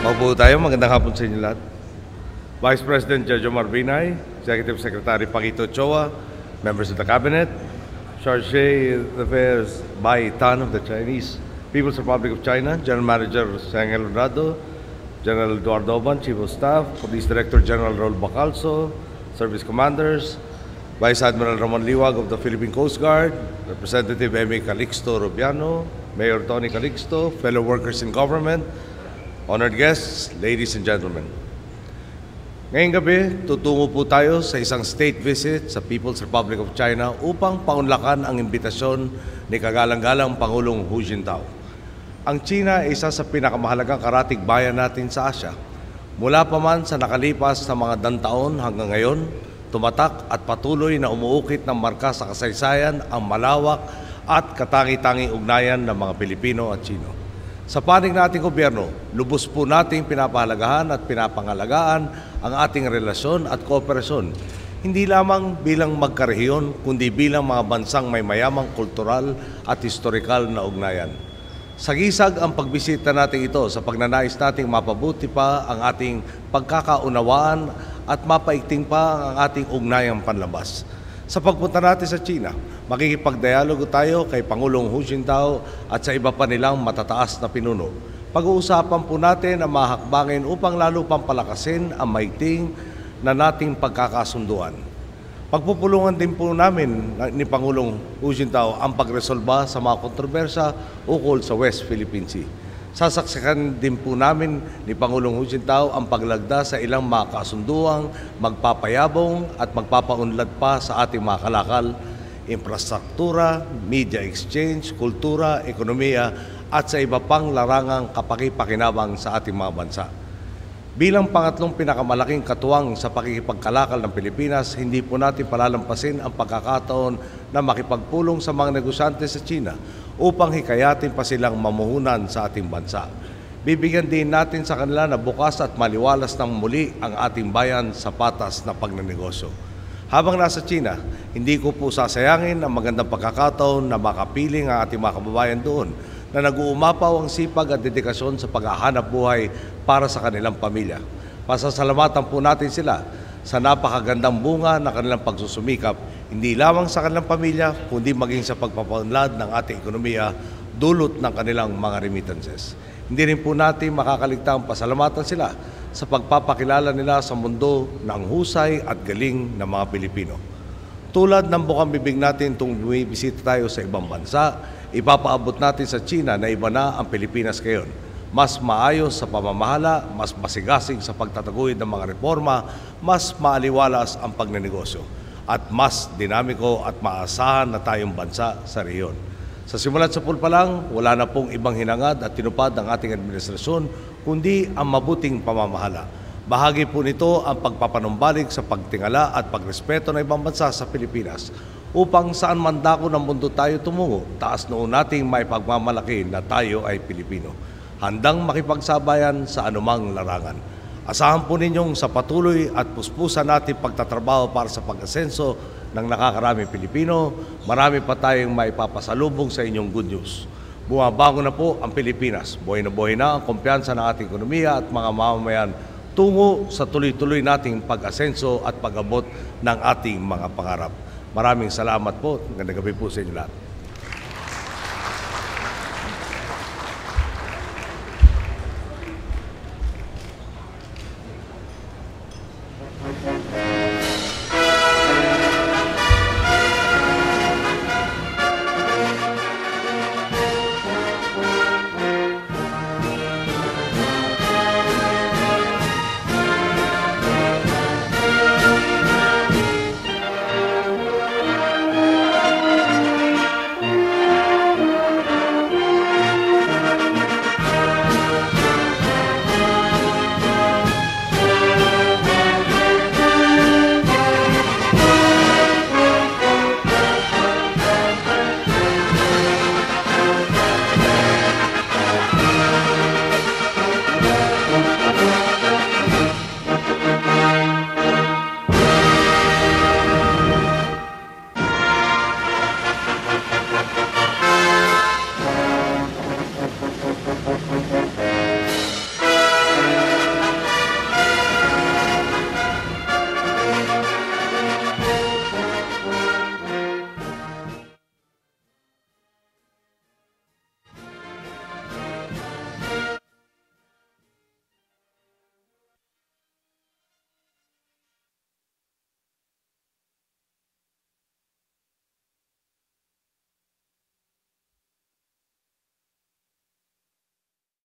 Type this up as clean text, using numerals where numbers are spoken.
Maupo tayo. Magandang hapon sa inyo lahat. Vice President Jojo Marbinay, Executive Secretary Paquito Ochoa, members of the Cabinet, Chargé d'Affaires Bai Tan of the Chinese People's Republic of China, General Manager Sangel Rado, General Eduardo Oban, Chief of Staff, Police Director General Raul Bacalso, Service Commanders, Vice Admiral Ramon Liwag of the Philippine Coast Guard, Representative Amy Calixto Rubiano, Mayor Tony Calixto, fellow workers in government, honored guests, ladies and gentlemen. Ngayong gabi, tutungo po tayo sa isang state visit sa People's Republic of China upang paunlakan ang imbitasyon ni kagalang-galang Pangulong Hu Jintao. Ang China ay isa sa pinakamahalagang karatig bayan natin sa Asia. Mula pa man sa nakalipas na mga dantaon hanggang ngayon, tumatak at patuloy na umuukit ng marka sa kasaysayan ang malawak at katangi-tanging ugnayan ng mga Pilipino at Chino. Sa panig nating gobyerno, lubos po nating pinapahalagahan at pinapangalagaan ang ating relasyon at kooperasyon, hindi lamang bilang magkarehiyon, kundi bilang mga bansang may mayamang kultural at historikal na ugnayan. Sagisag ang pagbisita natin ito sa pagnanais nating mapabuti pa ang ating pagkakaunawaan at mapaigting pa ang ating ugnayang panlabas. Sa pagpunta natin sa China, makikipagdialogo tayo kay Pangulong Hu Jintao at sa iba pa nilang matataas na pinuno. Pag-uusapan po natin ang mahakbangin upang lalo pang palakasin ang maigting na nating pagkakasunduan. Pagpupulungan din po namin ni Pangulong Hu Jintao ang pagresolba sa mga kontrobersya ukol sa West Philippine Sea. Sasaksikan din po namin ni Pangulong Hu Jintao ang paglagda sa ilang mga kasunduang magpapayabong at magpapaunlad pa sa ating mga kalakal, infrastruktura, media exchange, kultura, ekonomiya at sa iba pang larangang kapakipakinabang sa ating mga bansa. Bilang pangatlong pinakamalaking katuwang sa pakikipagkalakal ng Pilipinas, hindi po natin palalampasin ang pagkakataon na makipagpulong sa mga negosyante sa China upang hikayatin pa silang mamuhunan sa ating bansa. Bibigyan din natin sa kanila na bukas at maliwalas ng muli ang ating bayan sa patas na pagnenegosyo. Habang nasa China, hindi ko po sasayangin ang magandang pagkakataon na makapiling ang ating mga kababayan doon na nag-uumapaw ang sipag at dedikasyon sa paghahanap buhay para sa kanilang pamilya. Pasasalamatan po natin sila sa napakagandang bunga na kanilang pagsusumikap, hindi lamang sa kanilang pamilya, kundi maging sa pagpapaunlad ng ating ekonomiya dulot ng kanilang mga remittances. Hindi rin po natin makakaligtang pasalamatan sila sa pagpapakilala nila sa mundo ng husay at galing ng mga Pilipino. Tulad ng bukang bibig natin kung bumibisita tayo sa ibang bansa, ipapaabot natin sa China na iba na ang Pilipinas ngayon. Mas maayos sa pamamahala, mas masigasig sa pagtataguyod ng mga reforma, mas maaliwalas ang pagnenegosyo, at mas dinamiko at maasahan na tayong bansa sa rehiyon. Sa simulat sa pulpa lang, wala na pong ibang hinangad at tinupad ng ating administrasyon, kundi ang mabuting pamamahala. Bahagi po nito ang pagpapanumbalik sa pagtingala at pagrespeto ng ibang bansa sa Pilipinas upang saan man dako ng mundo tayo tumungo, taas noon nating may pagmamalaki na tayo ay Pilipino, handang makipagsabayan sa anumang larangan. Asahan po ninyong sa patuloy at puspusan natin pagtatrabaho para sa pag-asenso ng nakakaraming Pilipino, marami pa tayong maipapasalubong sa inyong good news. Bumabago na po ang Pilipinas. Buhay na ang kumpiyansa ng ating ekonomiya at mga mamamayan tungo sa tuloy-tuloy nating pag-asenso at pag-abot ng ating mga pangarap. Maraming salamat po. Magandang gabi po sa inyo lahat.